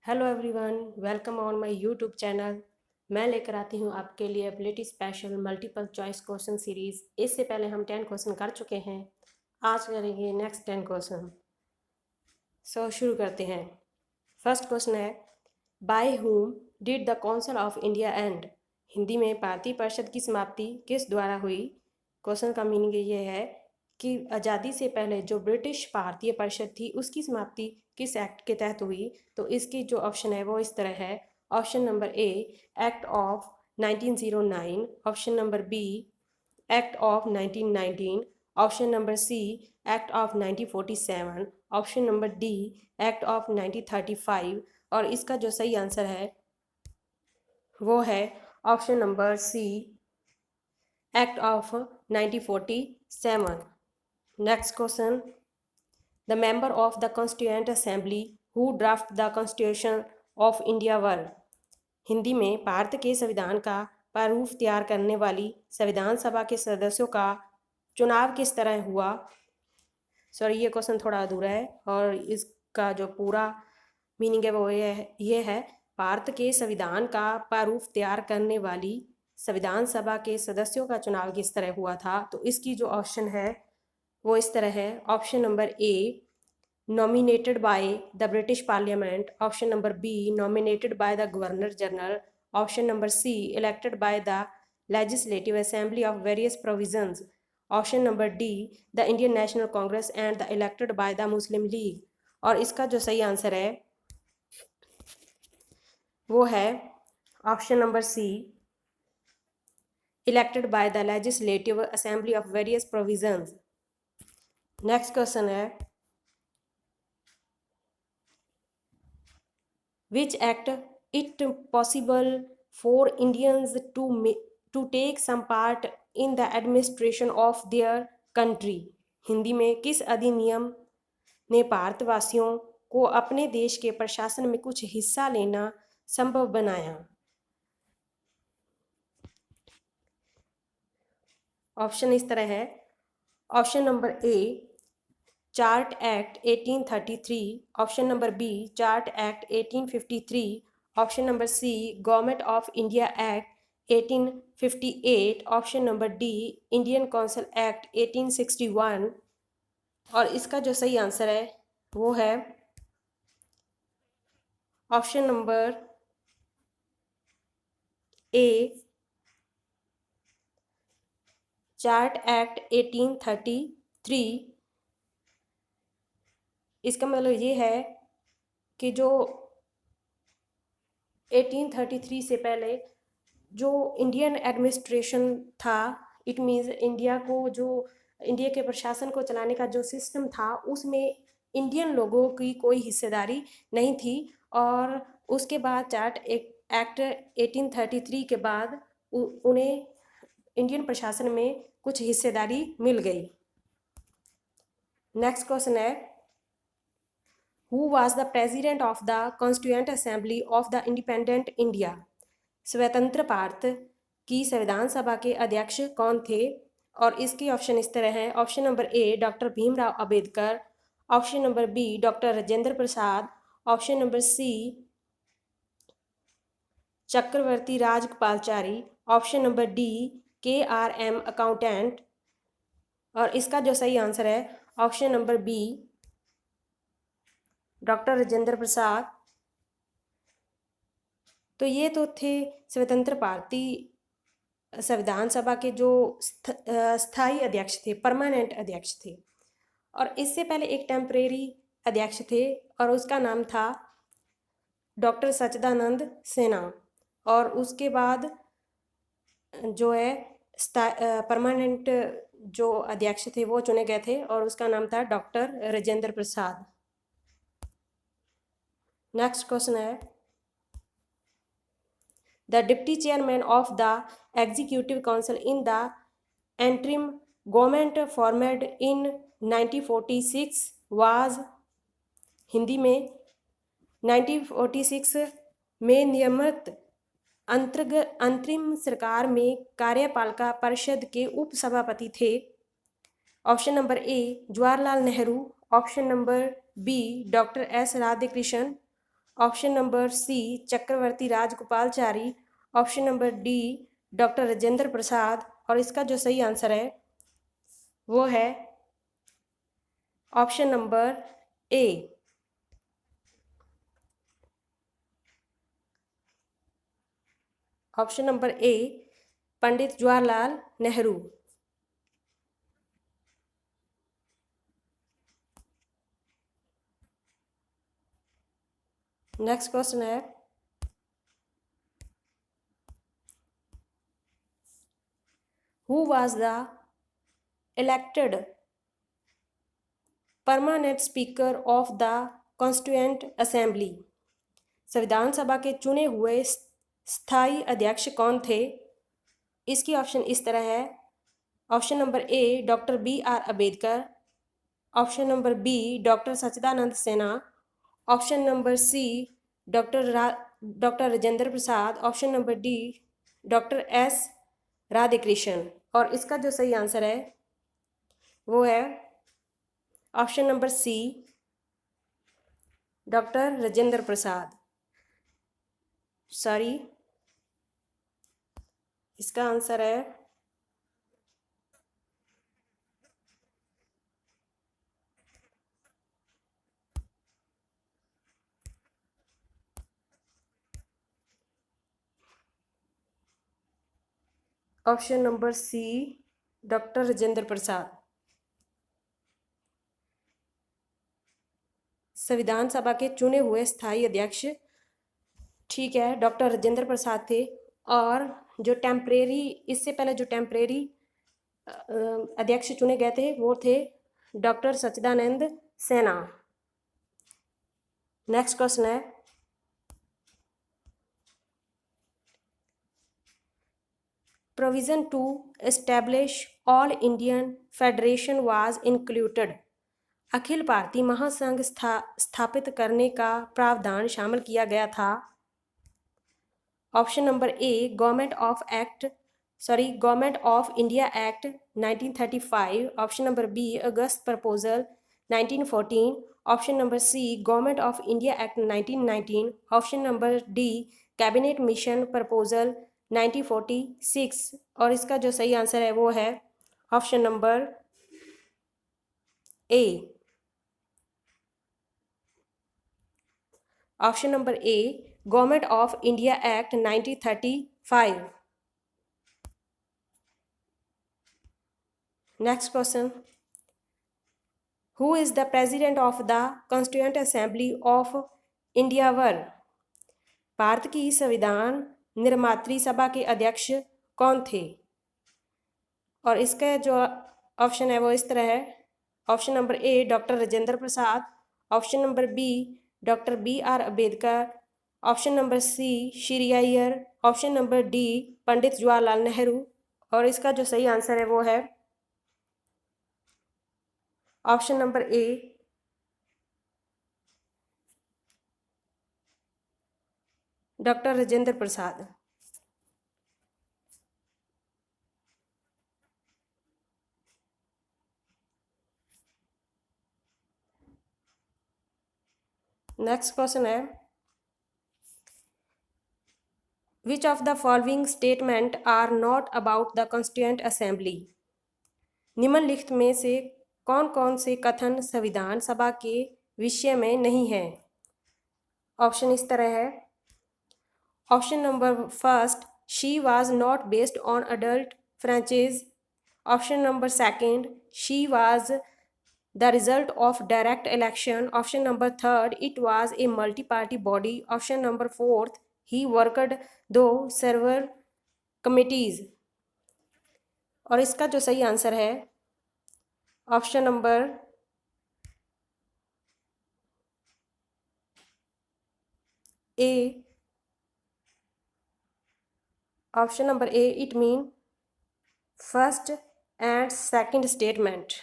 Hello everyone, welcome on my YouTube channel. मैं लेकर आती हूँ आपके लिए ability special multiple choice question series. इससे पहले हम 10 क्वेश्चन कर चुके हैं। आज करेंगे नेक्स्ट 10 क्वेश्चन। शुरू करते हैं। फर्स्ट क्वेश्चन है, by whom did the council of India and. Hindi में भारतीय परिषद की समाप्ति किस द्वारा हुई। क्वेश्चन का मीनिंग ये है कि आज़ादी से पहले जो ब्रिटिश भारतीय परिषद थी उसकी समाप्ति किस एक्ट के तहत हुई। तो इसकी जो ऑप्शन है वो इस तरह है। Option number A, act of 1909। Option number B, act of 1919। Option number C, act of 1947। Option number D, act of 1935। और इसका जो सही आंसर है वो है option number C, act of 1947। Next question, the member of the constituent assembly who draft the constitution of India were. Hindi में भारत के संविधान का प्रारूप तैयार करने वाली संविधान सभा के सदस्यों का चुनाव किस तरह हुआ। सॉरी, ये क्वेश्चन थोड़ा अधूरा है और इसका जो पूरा मीनिंग है वो ये है, भारत के संविधान का प्रारूप तैयार करने वाली संविधान सभा के सदस्यों का चुनाव किस तरह हुआ था। तो इसकी जो ऑप्शन है वो इस तरह है। Option number A, nominated by the British Parliament. Option number B, nominated by the Governor General. Option number C, elected by the Legislative Assembly of various provisions. Option number D, the Indian National Congress and the elected by the Muslim League. और इसका जो सही answer है वो है option number C, elected by the Legislative Assembly of various provisions. Next question है, which act it possible for Indians to take some part in the administration of their country। Hindi में किस अधिनियम ने भारतवासियों को अपने देश के प्रशासन में कुछ हिस्सा लेना संभव बनाया। ऑप्शन इस तरह है। Option number A, charter act 1833। Option number B, charter act 1853। Option number C, government of India act 1858। Option number D, Indian council act 1861। और इसका जो सही आंसर है वो है option number A, charter act 1833। इसका मतलब ये है कि जो 1833 से पहले जो इंडियन एडमिनिस्ट्रेशन था, इट मीन्स इंडिया को जो इंडिया के प्रशासन को चलाने का जो सिस्टम था उसमें इंडियन लोगों की कोई हिस्सेदारी नहीं थी। और उसके बाद चार्ट एक्ट 1833 के बाद उन्हें इंडियन प्रशासन में कुछ हिस्सेदारी मिल गई। नेक्स्ट क्वेश्चन है, who was the president of the constituent assembly of the independent India. स्वतंत्र भारत की संविधान सभा के अध्यक्ष कौन थे। और इसके ऑप्शन इस तरह हैं। Option number A, doctor Bhimrao Ambedkar. Option number B, doctor Rajendra Prasad. Option number C, Chakravarti Rajagopalachari. Option number D, KRM accountant. और इसका जो सही आंसर है option number B, doctor Rajendra Prasad. तो ये तो थे स्वतंत्र भारतीय संविधान सभा के जो स्थायी अध्यक्ष थे, परमानेंट अध्यक्ष थे। और इससे पहले एक टेम्परेरी अध्यक्ष थे और उसका नाम था डॉक्टर सच्चिदानंद सिन्हा। और उसके बाद जो है परमानेंट जो अध्यक्ष थे वो चुने गए थे और उसका नाम था doctor Rajendra Prasad. Next question है, the deputy chairman of the executive council in the interim government formed in 1946 was। Hindi में 1946 में नियमित अंतरिम सरकार में कार्यपालिका परिषद के उप सभापति थे। Option number A, Jawaharlal Nehru. Option number B, doctor S Radhakrishnan. Option number C Chakravarti Rajagopalachari, option number D doctor Rajendra Prasad, और इसका जो सही आंसर है वो है option number A. Option number A Pandit Jawaharlal Nehru. Next question है, who was the elected permanent speaker of the constituent assembly? संविधान सभा के चुने हुए स्थायी अध्यक्ष कौन थे? इसकी ऑप्शन इस तरह है। Option number A doctor B R Ambedkar, option number B doctor Sachchidananda Sinha, option number C doctor Rajendra Prasad, option number D doctor S Radhakrishnan, और इसका जो सही आंसर है वो है option number C doctor Rajendra Prasad. Sorry, इसका आंसर है option number C doctor Rajendra Prasad. संविधान सभा के चुने हुए स्थायी अध्यक्ष, ठीक है, डॉक्टर राजेंद्र प्रसाद थे। और जो टेम्परेरी, इससे पहले जो टेम्परेरी अध्यक्ष चुने गए थे वो थे doctor Sachchidananda Sinha. Next question है, provision to establish all Indian federation was included. अखिल भारतीय महासंघ स्थापित करने का प्रावधान शामिल किया गया था। Option number A government of India act 1935, option number B August proposal 1914, option number C government of India act 1919, option number D cabinet mission proposal 1946, और इसका जो सही आंसर है वो है option number A. Option number A government of India act 1935। Next question, who is the president of the constituent assembly of India were? भारत की संविधान निर्मात्री सभा के अध्यक्ष कौन थे? और इसका जो ऑप्शन है वो इस तरह है। Option number A doctor Rajendra Prasad, option number B doctor B R Ambedkar, option number C Shri Iyer, option number D Pandit Jawaharlal Nehru, और इसका जो सही आंसर है वो है option number A doctor Rajendra Prasad. Next question है, which of the following statement are not about the constituent assembly? निम्नलिखित में से कौन कौन से कथन संविधान सभा के विषय में नहीं है? ऑप्शन इस तरह है। Option number first, she was not based on adult franchise, option number second, she was the result of direct election, option number third, it was a multi-party body, option number fourth, he worked though several committees, और इसका जो सही answer है option number A. Option number A, it mean first and second statement.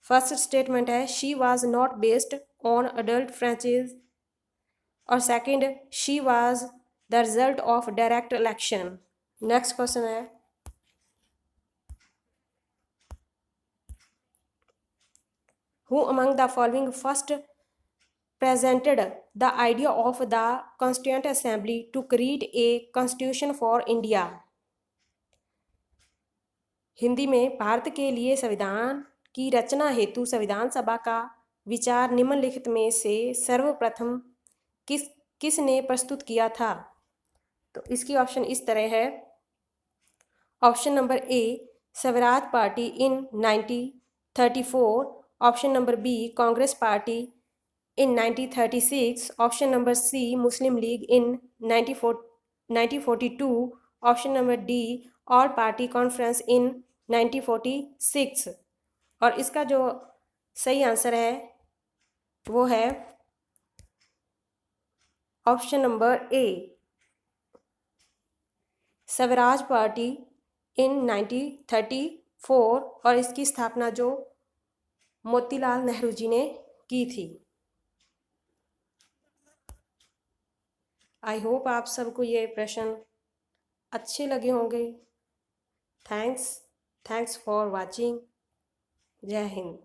First statement है she was not based on adult franchise, और second she was the result of direct election. Next question है, who among the following first presented the idea of the Constituent Assembly to create a constitution for India? Hindi में भारत के लिए संविधान की रचना हेतु संविधान सभा का विचार निम्नलिखित में से सर्वप्रथम किसने प्रस्तुत किया था? तो इसकी ऑप्शन इस तरह है। Option number A Swaraj party in 1934, option number B Congress party in 1936, option number C Muslim League in 1942, option number D All Party Conference in 1946। और इसका जो सही आंसर है वो है option number A Swaraj party in 1934, और इसकी स्थापना जो मोतीलाल नेहरू जी ने की थी। आई होप आप सबको ये प्रश्न अच्छे लगे होंगे। Thanks for watching. जय हिंद।